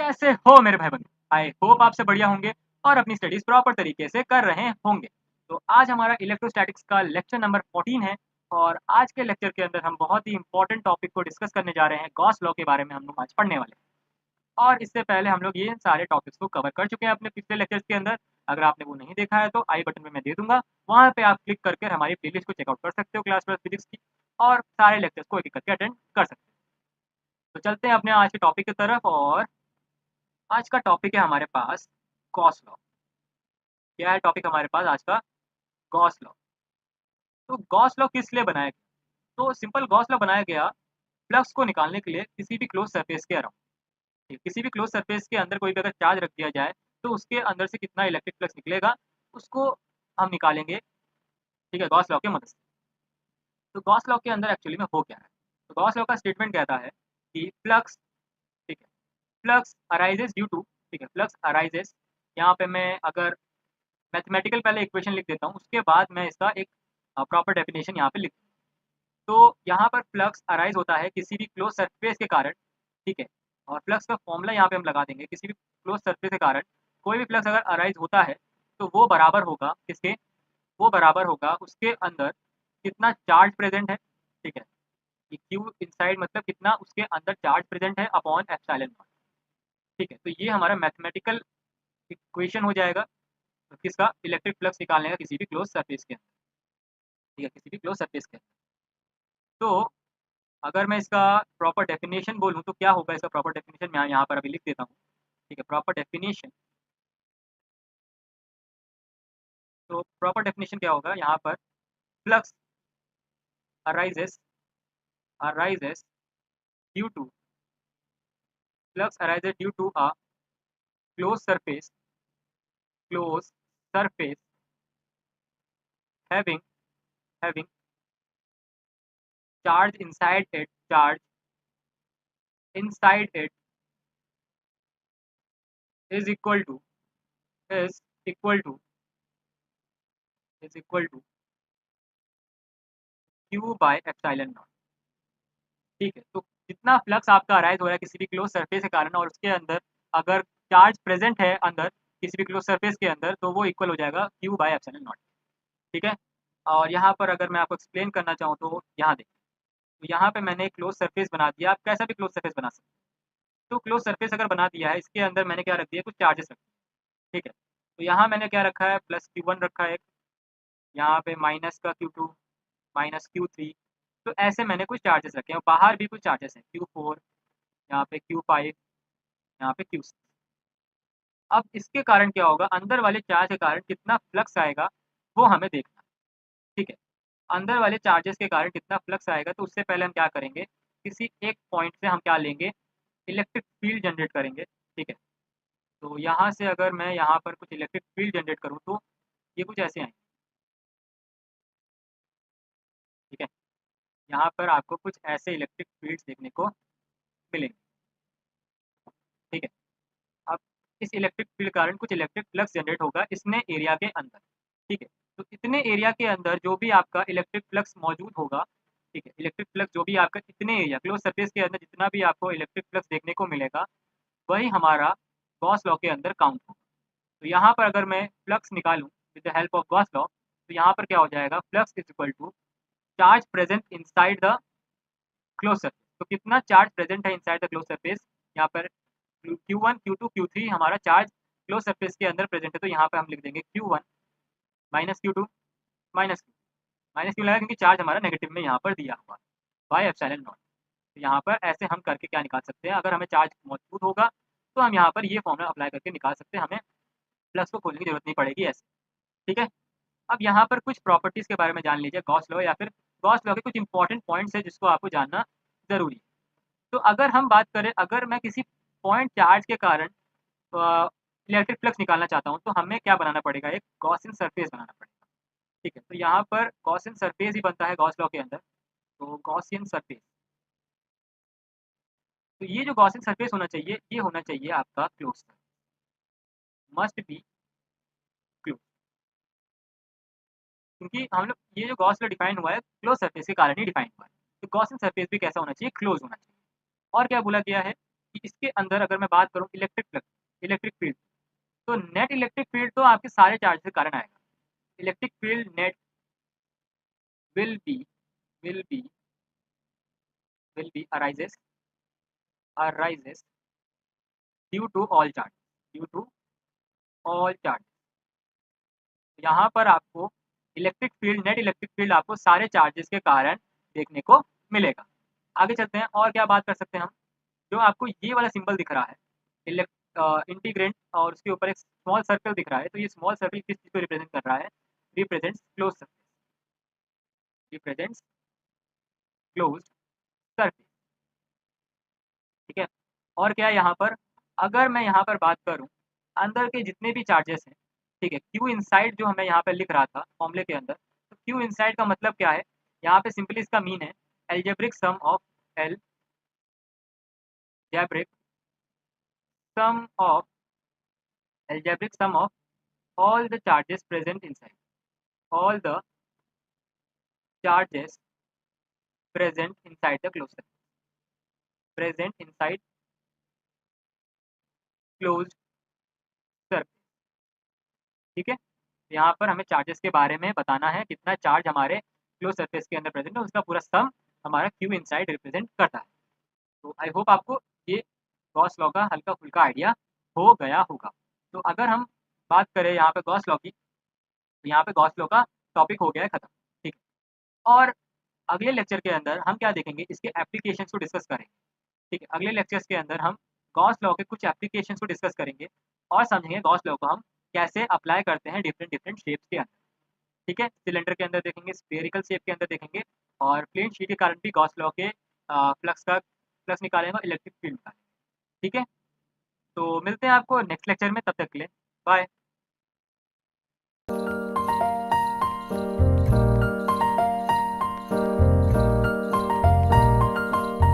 कैसे हो मेरे भाई बंधु? आई होप आपसे बढ़िया होंगे और अपनी स्टडीज प्रॉपर तरीके से कर रहे होंगे। तो आज हमारा इलेक्ट्रोस्टैटिक्स का लेक्चर नंबर 14 है और आज के लेक्चर के अंदर हम बहुत ही इंपॉर्टेंट टॉपिक को डिस्कस करने जा रहे हैं। गॉस लॉ के बारे में हम लोग आज पढ़ने वाले हैं और इससे पहले हम लोग ये सारे टॉपिक्स को कवर कर चुके हैं अपने पिछले लेक्चर्स के अंदर। अगर आपने वो नहीं देखा है तो आई बटन में मैं दे दूंगा, वहाँ पे आप क्लिक करके हमारी प्लेलिस्ट को चेकआउट कर सकते हो क्लास प्लस फिजिक्स की, और सारे लेक्चर्स को एक एक करके अटेंड कर सकते हो। तो चलते हैं अपने आज के टॉपिक की तरफ। और आज का टॉपिक है हमारे पास गॉस लॉ। क्या है टॉपिक हमारे पास आज का? Gauss law. तो गॉस लॉ किस लिए बनाया गया? तो सिंपल गॉस लॉ बनाया गया फ्लक्स को निकालने के लिए किसी भी क्लोज सरफेस के अराउंड। किसी भी क्लोज सरफेस के अंदर कोई भी अगर चार्ज रख दिया जाए तो उसके अंदर से कितना इलेक्ट्रिक फ्लक्स निकलेगा उसको हम निकालेंगे, ठीक है, गॉस लॉ की मदद से। तो गॉस लॉ के अंदर एक्चुअली में हो क्या है? तो गॉस लॉ का स्टेटमेंट कहता है कि फ्लक्स, ठीक है, फ्लक्स अराइजेस ड्यू टू, ठीक है, फ्लक्स अराइजेस। यहाँ पे मैं अगर मैथमेटिकल पहले इक्वेशन लिख देता हूँ, उसके बाद मैं इसका एक प्रॉपर डेफिनेशन यहाँ पे लिख। तो यहाँ पर फ्लक्स अराइज होता है किसी भी क्लोज सरफेस के कारण, ठीक है। और फ्लक्स का फॉर्मूला यहाँ पे हम लगा देंगे, किसी भी क्लोज सरफेस के कारण कोई भी फ्लक्स अगर अराइज होता है तो वो बराबर होगा किसके? वो बराबर होगा उसके अंदर कितना चार्ज प्रेजेंट है, ठीक है। कि क्यू इनसाइड मतलब कितना उसके अंदर चार्ज प्रेजेंट है अपॉन एप्सिलॉन नॉट, ठीक है। तो ये हमारा मैथमेटिकल इक्वेशन हो जाएगा किसका? इलेक्ट्रिक फ्लक्स निकालने का किसी भी क्लोज सरफेस के अंदर, ठीक है, किसी भी क्लोज सरफेस के अंदर। तो अगर मैं इसका प्रॉपर डेफिनेशन बोलूँ तो क्या होगा? इसका प्रॉपर डेफिनेशन मैं यहाँ पर अभी लिख देता हूँ, ठीक है। प्रॉपर डेफिनेशन, तो प्रॉपर डेफिनेशन क्या होगा यहाँ पर? Flux arises, arises due to, flux arises due to a close surface, close surface having, having charge inside it, charge inside it is equal to, is equal to, is equal to Q by epsilon naught, ठीक है। तो जितना flux आपका arise हो रहा है किसी भी क्लोज सरफेस के कारण और उसके अंदर अगर चार्ज प्रेजेंट है अंदर किसी भी क्लोज सरफेस के अंदर, तो वो इक्वल हो जाएगा क्यू बाय एप्सिलॉन नॉट, ठीक है। और यहाँ पर अगर मैं आपको एक्सप्लेन करना चाहूँ तो यहाँ देखिए, तो यहाँ पे मैंने एक क्लोज सरफेस बना दिया। आप कैसा भी क्लोज सरफेस बना सकते हैं। तो क्लोज सरफेस अगर बना दिया है, इसके अंदर मैंने क्या रख दिया? कुछ चार्जेस रख दिए, ठीक है। तो यहाँ मैंने क्या रखा है? प्लस Q1 रखा है, यहाँ पे माइनस का Q2, माइनस Q3। तो ऐसे मैंने कुछ चार्जेस रखे हैं और बाहर भी कुछ चार्जेस हैं, Q4, यहाँ पे Q5, यहाँ पे Q6। अब इसके कारण क्या होगा? अंदर वाले चार्ज के कारण कितना फ्लक्स आएगा वो हमें देखना है, ठीक है। अंदर वाले चार्जेस के कारण कितना फ्लक्स आएगा, तो उससे पहले हम क्या करेंगे? किसी एक पॉइंट से हम क्या लेंगे? इलेक्ट्रिक फील्ड जनरेट करेंगे, ठीक है। तो यहाँ से अगर मैं यहाँ पर कुछ इलेक्ट्रिक फील्ड जनरेट करूँ तो ये कुछ ऐसे आएंगे, ठीक है। यहाँ पर आपको कुछ ऐसे इलेक्ट्रिक फील्ड्स देखने को मिलेंगे, ठीक है। अब इस इलेक्ट्रिक फील्ड कारण कुछ इलेक्ट्रिक फ्लक्स जनरेट होगा इसने एरिया के अंदर, ठीक है। तो इतने एरिया के अंदर जो भी आपका इलेक्ट्रिक फ्लक्स मौजूद होगा, ठीक है, इलेक्ट्रिक फ्लक्स जो भी आपका इतने एरिया क्लोज सरफेस के अंदर जितना भी आपको इलेक्ट्रिक फ्लक्स देखने को मिलेगा वही हमारा गॉस लॉ के अंदर काउंट होगा। तो यहाँ पर अगर मैं फ्लक्स निकालूँ with the help of Gauss law, तो यहाँ पर क्या हो जाएगा? Flux is equal to charge present inside the close surface. तो कितना चार्ज प्रेजेंट है इनसाइड द क्लोज सरफेस? यहाँ पर Q1, Q2, Q3 हमारा चार्ज क्लोज सरफेस के अंदर प्रेजेंट है, तो यहाँ पे हम लिख देंगे Q1 minus Q2 minus Q, minus क्यों लगा? क्योंकि चार्ज हमारा नेगेटिव में यहाँ पर दिया हुआ है बाय एप्सिलॉन नॉट। तो यहाँ पर ऐसे हम करके क्या निकाल सकते हैं? अगर हमें चार्ज मौजूद होगा तो हम यहाँ पर ये फॉर्मूला अप्लाई करके निकाल सकते हैं, हमें प्लस को खोलने की जरूरत नहीं पड़ेगी ऐसे, ठीक है। अब यहाँ पर कुछ प्रॉपर्टीज़ के बारे में जान लीजिए गॉस लॉ, या फिर गॉस लॉ के कुछ इंपॉर्टेंट पॉइंट्स है जिसको आपको जानना ज़रूरी है। तो अगर हम बात करें, अगर मैं किसी पॉइंट चार्ज के कारण इलेक्ट्रिक फ्लक्स निकालना चाहता हूँ तो हमें क्या बनाना पड़ेगा? एक गॉसियन सरफेस बनाना पड़ेगा, ठीक है। तो यहाँ पर गॉसियन सरफेस ही बनता है गॉस लॉ के अंदर। तो गॉसियन सरफेस, तो ये जो गॉसियन सरफेस होना चाहिए ये होना चाहिए आपका क्लोज, मस्ट बी क्लोज। क्योंकि हम लोग ये जो गॉस लॉ डिफाइन हुआ है क्लोज सरफेस के कारण ही डिफाइन हुआ है, तो गॉसियन सरफेस भी कैसा होना चाहिए? क्लोज होना चाहिए। और क्या बोला गया है कि इसके अंदर अगर मैं बात करूँ इलेक्ट्रिक फील्ड, तो नेट इलेक्ट्रिक फील्ड तो आपके सारे चार्ज के कारण आएगा। Electric field net will be will be will be arises due to all charge. यहाँ पर आपको नेट इलेक्ट्रिक फील्ड आपको सारे चार्जेस के कारण देखने को मिलेगा। आगे चलते हैं और क्या बात कर सकते हैं हम। जो आपको ये वाला सिंबल दिख रहा है इंटीग्रेंट और उसके ऊपर एक स्मॉल सर्कल दिख रहा है, तो ये स्मॉल सर्कल किस चीज़ को रिप्रेजेंट कर रहा है? Represents close surface, represents close surface. ठीक है। और क्या है यहाँ पर, अगर मैं यहाँ पर बात करूँ अंदर के जितने भी चार्जेस हैं, ठीक है, क्यू इनसाइड जो हमें यहाँ पे लिख रहा था फॉर्मूले के अंदर, तो क्यू इनसाइड का मतलब क्या है? यहाँ पे सिंपली इसका मीन है algebraic sum of algebraic sum of algebraic sum of all the charges present inside, all the charges present inside the closed circuit, present inside closed circuit। ठीक है, यहाँ पर हमें चार्जेस के बारे में बताना है, कितना चार्ज हमारे क्लोज सरफेस के अंदर प्रेजेंट है, उसका पूरा सम हमारा क्यू इनसाइड रिप्रेजेंट करता है। तो आई होप आपको ये गॉस लॉ का हल्का फुल्का आइडिया हो गया होगा। तो अगर हम बात करें यहाँ पे गॉस लॉ की, तो यहाँ पे गॉस लॉ का टॉपिक हो गया है खत्म। ठीक है, और अगले लेक्चर के अंदर हम क्या देखेंगे, इसके एप्लीकेशंस को डिस्कस करेंगे। ठीक है, अगले लेक्चर्स के अंदर हम गॉस लॉ के कुछ एप्लीकेशंस को डिस्कस करेंगे और समझेंगे गॉस लॉ को हम कैसे अप्लाई करते हैं डिफरेंट डिफरेंट शेप्स के अंदर। ठीक है, सिलेंडर के अंदर देखेंगे, स्फेरिकल शेप के अंदर देखेंगे, और प्लेन शीट के कारण भी गॉस लॉ के फ्लक्स निकालेंगे और इलेक्ट्रिक फील्ड निकालेंगे। ठीक है, तो मिलते हैं आपको नेक्स्ट लेक्चर में, तब तक के लिए बाय।